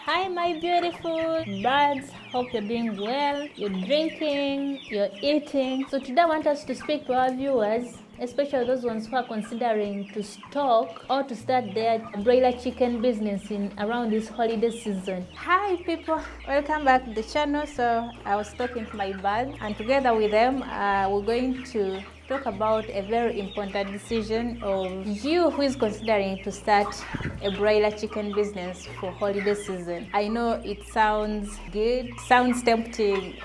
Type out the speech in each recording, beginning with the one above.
Hi my beautiful birds, hope you're doing well, you're drinking, you're eating. So today I want us to speak to our viewers, especially those ones who are considering to stock or to start their broiler chicken business in around this holiday season. Hi people, welcome back to the channel. So I was talking to my birds and together with them we're going to talk about a very important decision of you who is considering to start a broiler chicken business for holiday season. I know it sounds good, sounds tempting,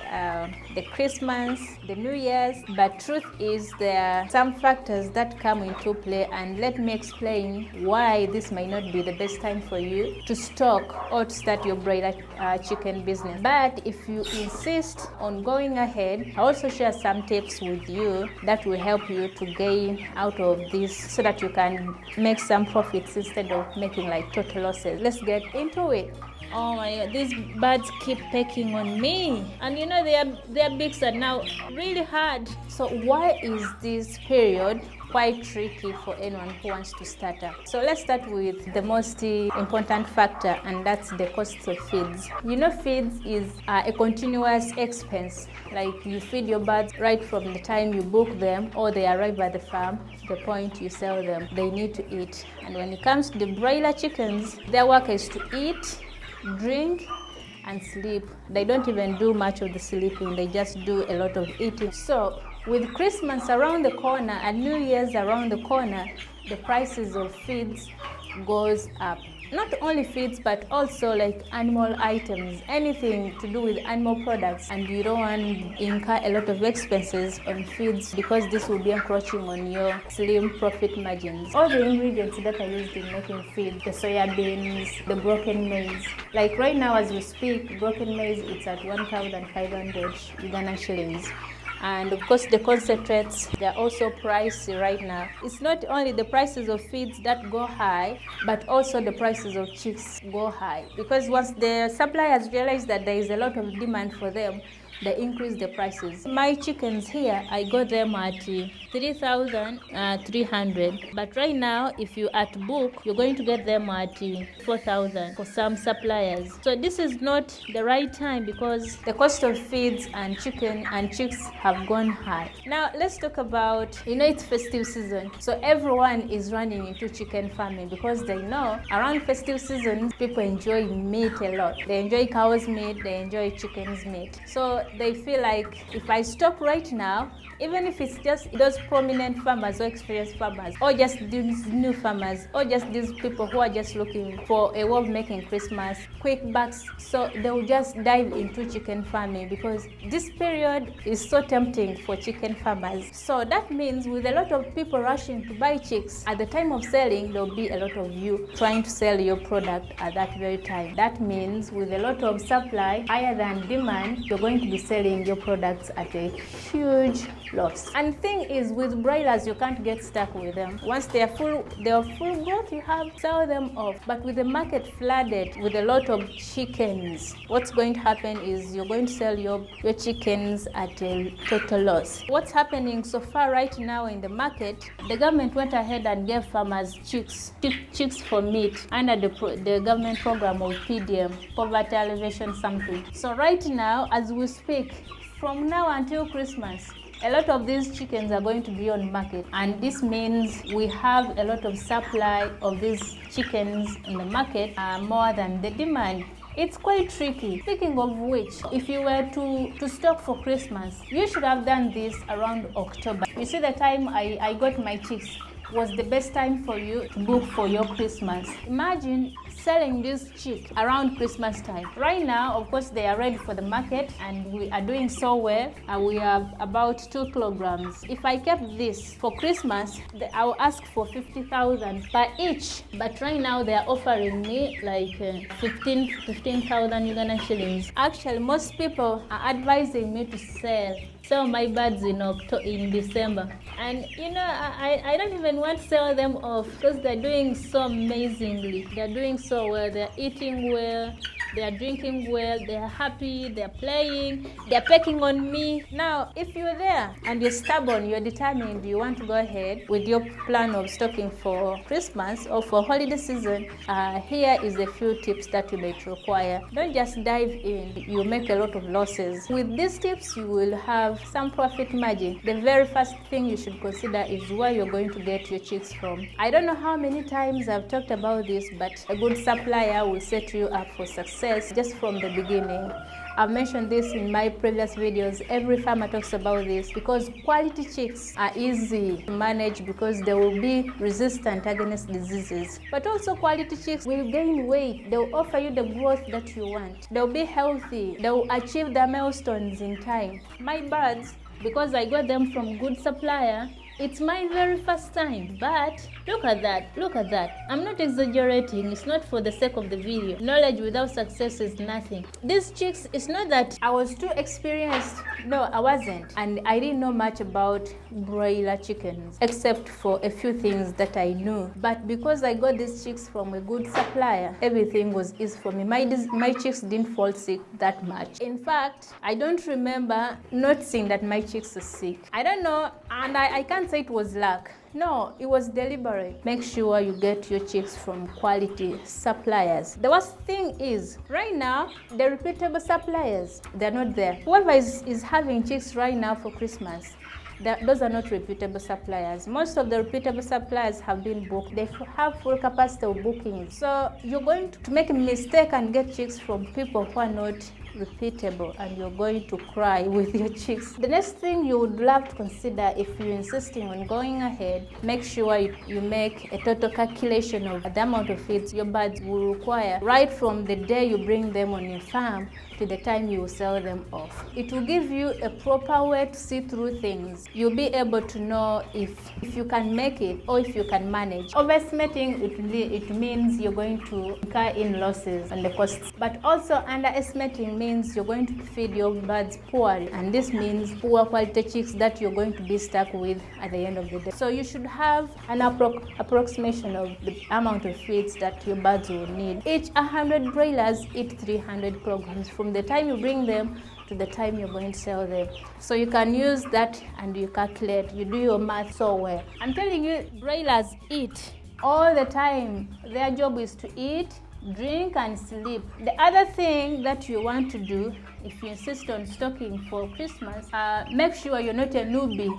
the Christmas, the New Year's, but truth is there are some factors that come into play, and let me explain why this might not be the best time for you to stock or to start your broiler chicken business. But if you insist on going ahead, I also share some tips with you that will help you to gain out of this so that you can make some profits instead of making like total losses. Let's get into it. Oh my god, these birds keep pecking on me, and you know their beaks are now really hard. So why is this period quite tricky for anyone who wants to start up? So let's start with the most important factor, and that's the cost of feeds. You know, feeds is a continuous expense. Like you feed your birds right from the time you book them or they arrive at the farm to the point you sell them. They need to eat. And when it comes to the broiler chickens, their work is to eat, drink and sleep. They don't even do much of the sleeping, they just do a lot of eating. So with Christmas around the corner and New Year's around the corner, the prices of feeds goes up. Not only feeds, but also like animal items, anything to do with animal products, and you don't want to incur a lot of expenses on feeds because this will be encroaching on your slim profit margins. All the ingredients that are used in making feed, the soya beans, the broken maize. Like right now as we speak, broken maize it's at 1,500 Ugandan shillings. And of course the concentrates, they're also pricey right now. It's not only the prices of feeds that go high, but also the prices of chicks go high. Because once the suppliers realize that there is a lot of demand for them, they increase the prices. My chickens here, I got them at 3,300. But right now, if you at book, you're going to get them at 4,000 for some suppliers. So this is not the right time because the cost of feeds and chicken and chicks have gone high. Now let's talk about, you know, it's festive season. So everyone is running into chicken farming because they know around festive season, people enjoy meat a lot. They enjoy cow's meat, they enjoy chicken's meat. So they feel like if I stop right now, even if it's just those prominent farmers or experienced farmers, or just these new farmers, or just these people who are just looking for a way of making Christmas quick bucks, so they'll just dive into chicken farming because this period is so tempting for chicken farmers. So that means with a lot of people rushing to buy chicks, at the time of selling, there'll be a lot of you trying to sell your product at that very time. That means with a lot of supply higher than demand, you're going to be selling your products at a huge loss. And the thing is, with broilers, you can't get stuck with them. Once they are full growth, you have sell them off. But with the market flooded with a lot of chickens, what's going to happen is you're going to sell your chickens at a total loss. What's happening so far right now in the market, the government went ahead and gave farmers chicks for meat under the government program of PDM, Poverty Alleviation something. So right now, as we speak, from now until Christmas, a lot of these chickens are going to be on market, and this means we have a lot of supply of these chickens in the market more than the demand. It's quite tricky. Speaking of which, if you were to stock for Christmas, you should have done this around October. You see, the time I got my chicks was the best time for you to book for your Christmas. Imagine selling this chick around Christmas time. Right now, of course, they are ready for the market and we are doing so well. We have about 2 kilograms. If I kept this for Christmas, I'll ask for 50,000 per each. But right now, they are offering me like 15,000 Ugandan shillings. Actually, most people are advising me to sell my birds in December. And you know, I don't even want to sell them off because they're doing so amazingly. They're doing so well, they're eating well, they are drinking well, they are happy, they are playing, they are pecking on me. Now, if you're there and you're stubborn, you're determined, you want to go ahead with your plan of stocking for Christmas or for holiday season, here is a few tips that you might require. Don't just dive in, you make a lot of losses. With these tips, you will have some profit margin. The very first thing you should consider is where you're going to get your chicks from. I don't know how many times I've talked about this, but a good supplier will set you up for success just from the beginning. I've mentioned this in my previous videos. Every farmer talks about this because quality chicks are easy to manage because they will be resistant against diseases. But also quality chicks will gain weight. They will offer you the growth that you want. They'll be healthy. They will achieve their milestones in time. My birds, because I got them from good supplier, it's my very first time, but look at that. I'm not exaggerating. It's not for the sake of the video. Knowledge without success is nothing. These chicks, it's not that I was too experienced. No, I wasn't. And I didn't know much about broiler chickens, except for a few things that I knew. But because I got these chicks from a good supplier, everything was easy for me. My chicks didn't fall sick that much. In fact, I don't remember noticing that my chicks are sick. I don't know, and I can't say it was luck. No, it was deliberate. Make sure you get your chicks from quality suppliers. The worst thing is, right now, the reputable suppliers, they're not there. Whoever is having chicks right now for Christmas, those are not reputable suppliers. Most of the reputable suppliers have been booked. They have full capacity of booking. So you're going to make a mistake and get chicks from people who are not reputable, and you're going to cry with your chicks. The next thing you would love to consider, if you're insisting on going ahead, make sure you make a total calculation of the amount of feeds your birds will require right from the day you bring them on your farm to the time you will sell them off. It will give you a proper way to see through things. You'll be able to know if you can make it or if you can manage. Overestimating, it means you're going to incur in losses and the costs. But also underestimating means you're going to feed your birds poorly, and this means poor quality chicks that you're going to be stuck with at the end of the day. So you should have an approximation of the amount of feeds that your birds will need. Each 100 broilers eat 300 kilograms from the time you bring them to the time you're going to sell them. So you can use that and you calculate, you do your math so well. I'm telling you, broilers eat all the time. Their job is to eat, drink and sleep. The other thing that you want to do, if you insist on stocking for Christmas, make sure you're not a newbie.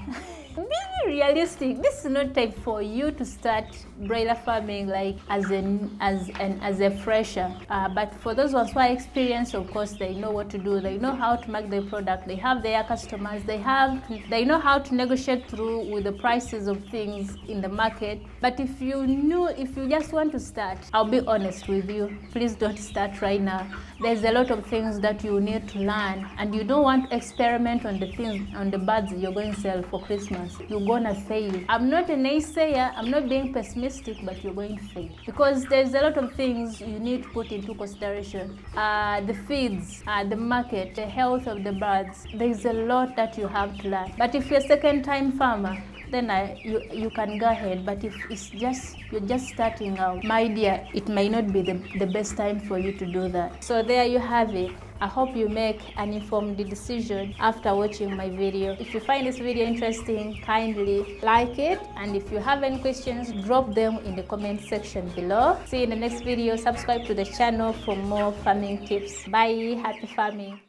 Be realistic. This is not time for you to start broiler farming like as a fresher. But for those ones who are experienced, of course, they know what to do. They know how to make their product. They have their customers. They know how to negotiate through with the prices of things in the market. But if you just want to start, I'll be honest with you. Please don't start right now. There's a lot of things that you need to learn, and you don't want to experiment on the birds you're going to sell for Christmas. You're gonna fail. I'm not a naysayer, I'm not being pessimistic, but you're going to fail. Because there's a lot of things you need to put into consideration. The feeds, the market, the health of the birds. There's a lot that you have to learn. But if you're a second-time farmer, then you can go ahead. But if you're just starting out, my dear, it may not be the best time for you to do that. So there you have it. I hope you make an informed decision after watching my video. If you find this video interesting, kindly like it. And if you have any questions, drop them in the comment section below. See you in the next video. Subscribe to the channel for more farming tips. Bye. Happy farming.